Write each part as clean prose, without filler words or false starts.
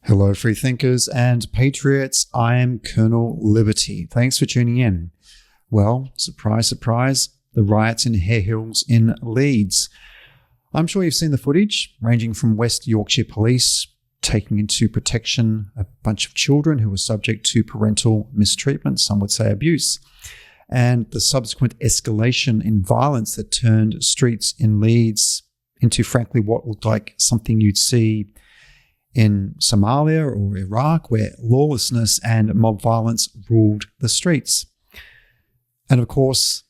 Hello, free thinkers and patriots. I am Colonel Liberty. Thanks for tuning in. Well, surprise, surprise, the riots in Hare Hills in Leeds. I'm sure you've seen the footage, ranging from West Yorkshire Police taking into protection a bunch of children who were subject to parental mistreatment, some would say abuse, and the subsequent escalation in violence that turned streets in Leeds into, frankly, what looked like something you'd see in Somalia or Iraq, where lawlessness and mob violence ruled the streets. And of course,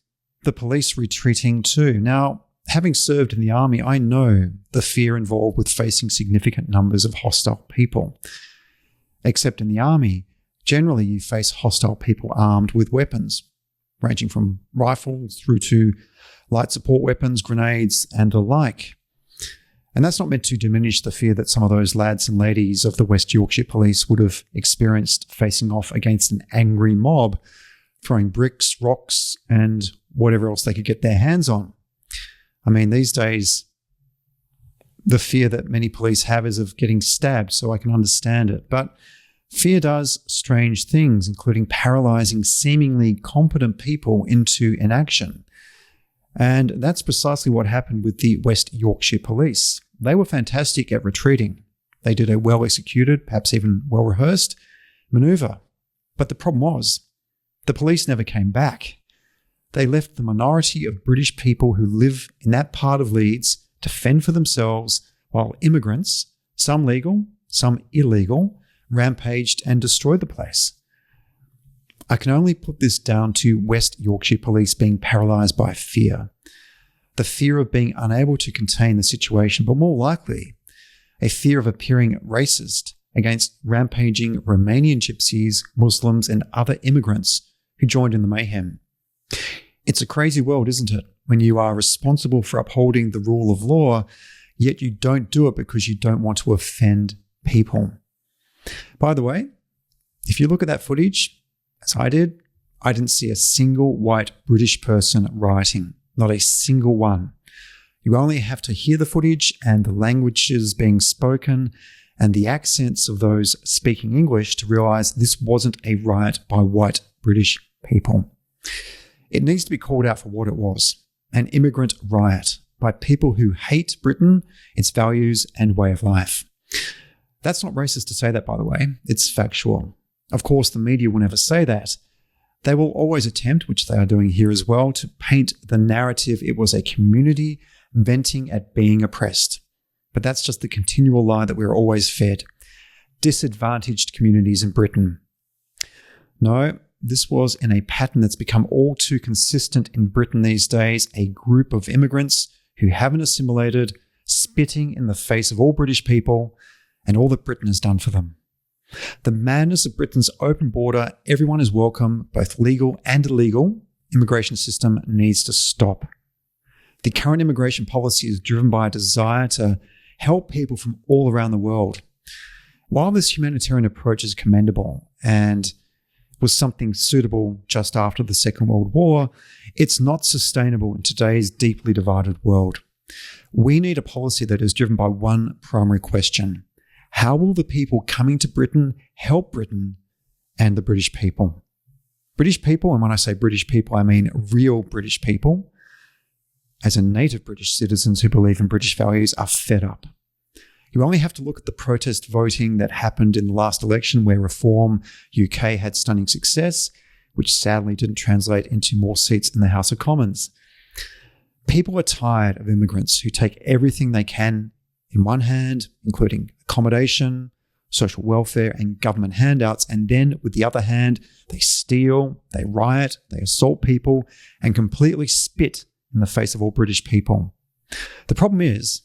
the police retreating too. Now, having served in the army, I know the fear involved with facing significant numbers of hostile people. Except in the army, generally you face hostile people armed with weapons, ranging from rifles through to light support weapons, grenades, and the like. And that's not meant to diminish the fear that some of those lads and ladies of the West Yorkshire Police would have experienced facing off against an angry mob, throwing bricks, rocks, and whatever else they could get their hands on. I mean, these days, the fear that many police have is of getting stabbed, so I can understand it. But fear does strange things, including paralyzing seemingly competent people into inaction. And that's precisely what happened with the West Yorkshire Police. They were fantastic at retreating. They did a well-executed, perhaps even well-rehearsed maneuver. But the problem was, the police never came back. They left the minority of British people who live in that part of Leeds to fend for themselves, while immigrants, some legal, some illegal, rampaged and destroyed the place. I can only put this down to West Yorkshire Police being paralysed by fear. The fear of being unable to contain the situation, but more likely, a fear of appearing racist against rampaging Romanian gypsies, Muslims, and other immigrants who joined in the mayhem. It's a crazy world, isn't it? When you are responsible for upholding the rule of law, yet you don't do it because you don't want to offend people. By the way, if you look at that footage, as I did, I didn't see a single white British person rioting. Not a single one. You only have to hear the footage and the languages being spoken and the accents of those speaking English to realise this wasn't a riot by white British people. It needs to be called out for what it was, an immigrant riot by people who hate Britain, its values and way of life. That's not racist to say that, by the way. It's factual. Of course, the media will never say that. They will always attempt, which they are doing here as well, to paint the narrative it was a community venting at being oppressed. But that's just the continual lie that we're always fed. Disadvantaged communities in Britain. No, this was in a pattern that's become all too consistent in Britain these days, a group of immigrants who haven't assimilated, spitting in the face of all British people and all that Britain has done for them. The madness of Britain's open border, everyone is welcome, both legal and illegal, immigration system needs to stop. The current immigration policy is driven by a desire to help people from all around the world. While this humanitarian approach is commendable and was something suitable just after the Second World War, it's not sustainable in today's deeply divided world. We need a policy that is driven by one primary question. How will the people coming to Britain help Britain and the British people? British people, and when I say British people, I mean real British people, as in native British citizens who believe in British values, are fed up. You only have to look at the protest voting that happened in the last election where Reform UK had stunning success, which sadly didn't translate into more seats in the House of Commons. People are tired of immigrants who take everything they can in one hand, including accommodation, social welfare, and government handouts, and then with the other hand, they steal, they riot, they assault people, and completely spit in the face of all British people. The problem is,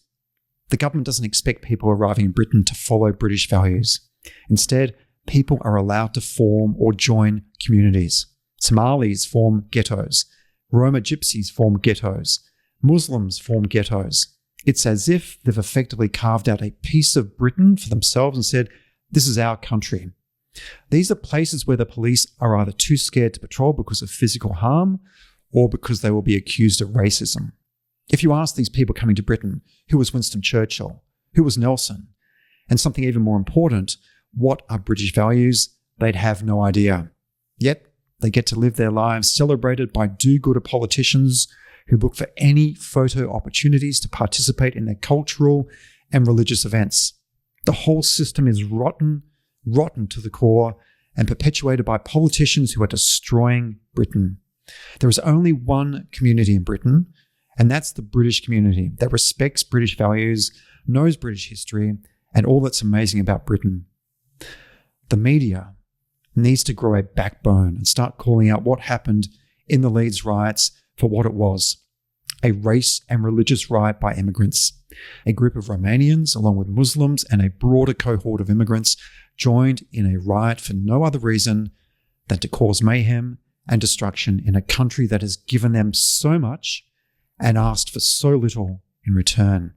the government doesn't expect people arriving in Britain to follow British values. Instead, people are allowed to form or join communities. Somalis form ghettos. Roma gypsies form ghettos. Muslims form ghettos. It's as if they've effectively carved out a piece of Britain for themselves and said, this is our country. These are places where the police are either too scared to patrol because of physical harm or because they will be accused of racism. If you ask these people coming to Britain, who was Winston Churchill? Who was Nelson? And something even more important, what are British values, they'd have no idea. Yet, they get to live their lives celebrated by do-gooder politicians who look for any photo opportunities to participate in their cultural and religious events. The whole system is rotten to the core, and perpetuated by politicians who are destroying Britain. There is only one community in Britain, and that's the British community that respects British values, knows British history, and all that's amazing about Britain. The media needs to grow a backbone and start calling out what happened in the Leeds riots for what it was: a race and religious riot by immigrants. A group of Romanians, along with Muslims and a broader cohort of immigrants, joined in a riot for no other reason than to cause mayhem and destruction in a country that has given them so much and asked for so little in return.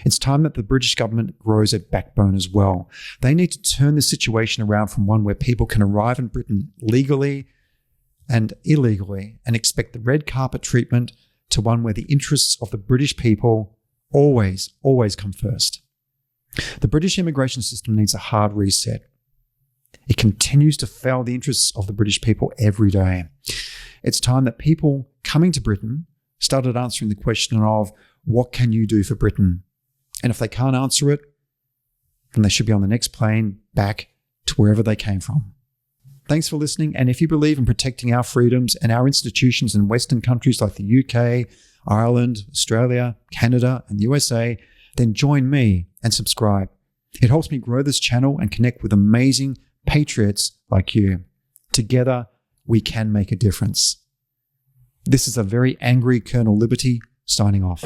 It's time that the British government grows a backbone as well. They need to turn the situation around from one where people can arrive in Britain legally and illegally and expect the red carpet treatment to one where the interests of the British people always come first. The British immigration system needs a hard reset. It continues to fail the interests of the British people every day. It's time that people coming to Britain started answering the question of, what can you do for Britain? And if they can't answer it, then they should be on the next plane back to wherever they came from. Thanks for listening. And if you believe in protecting our freedoms and our institutions in Western countries like the UK, Ireland, Australia, Canada, and the USA, then join me and subscribe. It helps me grow this channel and connect with amazing patriots like you. Together, we can make a difference. This is a very angry Colonel Liberty signing off.